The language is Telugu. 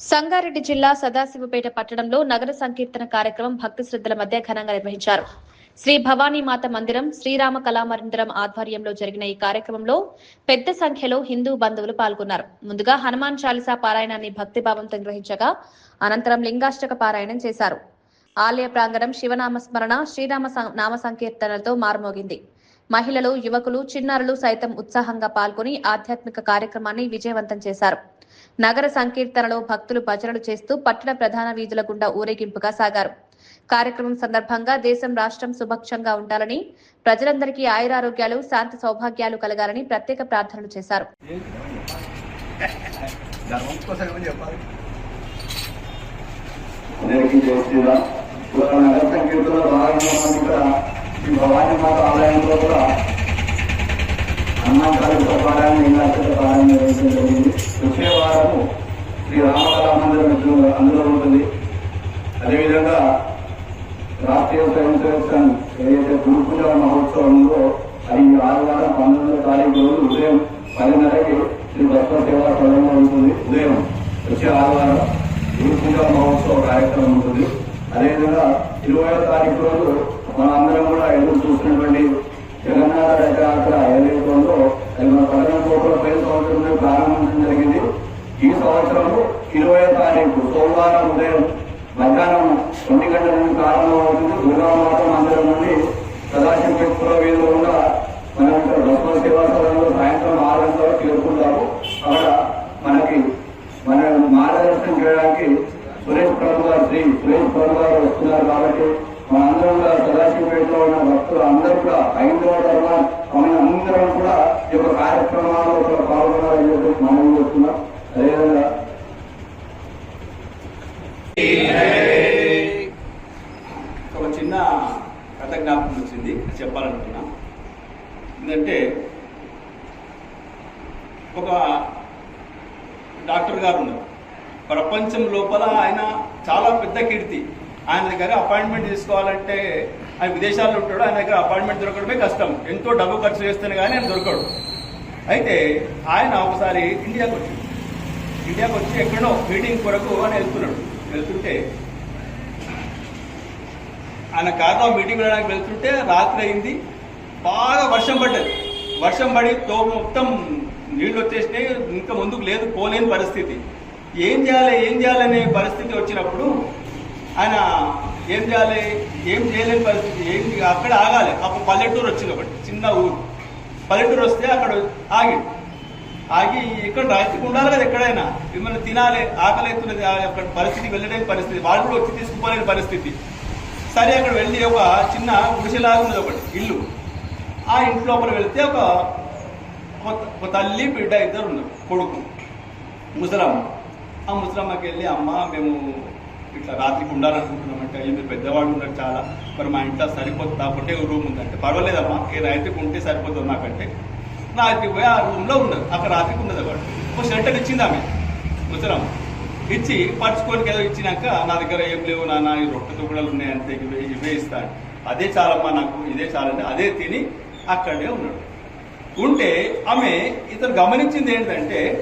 సంగారెడ్డి జిల్లా సదాశివపేట పట్టణంలో నగర సంకీర్తన కార్యక్రమం భక్తి శ్రద్ధల మధ్య ఘనంగా నిర్వహించారు. శ్రీ భవానీమాత మందిరం, శ్రీరామ కళామందిరం ఆధ్వర్యంలో జరిగిన ఈ కార్యక్రమంలో పెద్ద సంఖ్యలో హిందూ బంధువులు పాల్గొన్నారు. ముందుగా హనుమాన్ చాలీసా పారాయణాన్ని భక్తిభావంతో నిర్వహించగా అనంతరం లింగాష్టక పారాయణం చేశారు. ఆలయ ప్రాంగణం శివనామ స్మరణ, శ్రీరామ నామ సంకీర్తనలతో మారుమోగింది. మహిళలు, యువకులు, చిన్నారులు సైతం ఉత్సాహంగా పాల్గొని ఆధ్యాత్మిక కార్యక్రమాన్ని విజయవంతం చేశారు. నగర సంకీర్తనలో భక్తులు భజనలు చేస్తూ పట్టణ ప్రధాన వీధుల గుండా ఊరేగింపుగా సాగారు. కార్యక్రమం సందర్భంగా దేశం, రాష్ట్రం సుభిక్షంగా ఉండాలని, ప్రజలందరికీ ఆయురారోగ్యాలు, శాంతి సౌభాగ్యాలు కలగాలని ప్రత్యేక ప్రార్థనలు చేశారు. వచ్చే వారము శ్రీ రామకళామందిరం అందులో ఉంటుంది. అదేవిధంగా రాష్ట్రీయ స్వయం సేవక సంఘ్ ఏదైతే గురు పూజ మహోత్సవం ఉందో అది ఆదివారం 19వ తారీఖు రోజు ఉదయం 10:30కి శ్రీ భక్త సేవా సదనంలో ఉంటుంది. ఉదయం వచ్చే ఆదివారం గురు పూజ మహోత్సవ కార్యక్రమం ఉంటుంది. అదేవిధంగా 20వ తారీఖు రోజు మనందరం కూడా ఎదురు చూస్తున్నటువంటి జగన్నాథ రథయాత్ర ఏదైతే ఉందో అది మన 15 కోట్ల పైన సంవత్సరంలో ప్రారంభించడం జరిగింది. ఈ సంవత్సరం 20వ తారీఖు సోమవారం ఉదయం మధ్యాహ్నం 1 గంటల నుండి ప్రారంభమవుతుంది. దుర్గామాత మందిరం నుండి సదాశివపేట వీధిలో ఉన్న మనం ఇక్కడ బస్వ సేవా సదనంలో సాయంత్రం 6 గంటల వరకు చేరుకుంటాము. అక్కడ మనకి మన మార్గదర్శనం చేయడానికి సురేష్ ప్రభు గారు వస్తున్నారు. కాబట్టి మనందరం కూడా సదాశివపేటలో ఉన్న భక్తులు అందరూ కూడా హైందవ ధర్మం అందరం కూడా ఈ యొక్క కార్యక్రమాల్లో పాల్గొనాలని చెప్పి మనం చేస్తున్నాం. అదేవిధంగా ఒక చిన్న కథ జ్ఞాపకం వచ్చింది, చెప్పాలనుకున్నా. ఎందుకంటే ఒక డాక్టర్ గారు ఉన్నారు. ప్రపంచం లోపల ఆయన చాలా పెద్ద కీర్తి. ఆయన దగ్గర అపాయింట్మెంట్ తీసుకోవాలంటే ఆయన విదేశాల్లో ఉంటాడు. ఆయన దగ్గర అపాయింట్మెంట్ దొరకడమే కష్టం. ఎంతో డబ్బు ఖర్చు చేస్తేనే కానీ ఆయన దొరకడు. అయితే ఆయన ఒకసారి ఇండియాకి వచ్చి ఎక్కడో మీటింగ్ కొరకు అని వెళ్తుంటే ఆయన కార్లో మీటింగ్ వెళ్ళడానికి వెళ్తుంటే రాత్రి అయింది. బాగా వర్షం పడ్డది. వర్షం పడి మొత్తం నీళ్ళు వచ్చేసినాయి. ఇంకా ముందుకు లేదు, పోలేని పరిస్థితి. ఏం చేయాలనే పరిస్థితి వచ్చినప్పుడు ఆయన ఏం చేయలేని పరిస్థితి, అక్కడ ఆగాలి. అప్పుడు పల్లెటూరు వచ్చింది, ఒకటి చిన్న ఊరు. పల్లెటూరు వస్తే అక్కడ ఆగి ఇక్కడ రాత్రికి ఉండాలి కదా, ఎక్కడైనా మిమ్మల్ని తినాలి, ఆకలి అవుతున్నది, అక్కడ పరిస్థితి వెళ్ళలేని పరిస్థితి, వాళ్ళు కూడా వచ్చి తీసుకుపోలేని పరిస్థితి. సరే అక్కడ వెళ్ళి ఒక చిన్న గుడిసెలాగా ఉన్నది, ఒకటి ఇల్లు. ఆ ఇంటి లోపల వెళితే ఒక తల్లి బిడ్డ ఇద్దరు ఉన్నారు, కొడుకు ముసలమ్మ. ఆ ముసలమ్మకి వెళ్ళి, అమ్మ మేము ఇట్లా రాత్రికి ఉండాలనుకుంటున్నామంటే, అయ్యి మీరు పెద్దవాళ్ళు ఉన్నారు చాలా, మరి మా ఇంట్లో సరిపోతుందా, ఒకటే రూమ్ ఉందంటే, పర్వాలేదమ్మా ఏ రాత్రికి ఉంటే సరిపోతుంది నాకంటే. రాత్రికి పోయి ఆ రూమ్లో ఉన్నది, అక్కడ రాత్రికి ఉన్నది. అక్కడ ఒక షెల్టర్ ఇచ్చింది ఆమె ముసలమ్మ. ఇచ్చి పరుచుకోనికి ఏదో ఇచ్చినాక, నా దగ్గర ఏం లేవు నాన్న, ఈ రొట్టె తుకుడలు ఉన్నాయి అంతే, ఇవే ఇస్తాను, అదే చాలమ్మా నాకు, ఇదే చాలండి, అదే తిని అక్కడే ఉన్నాడు. ఉంటే ఆమె ఇతను గమనించింది ఏంటంటే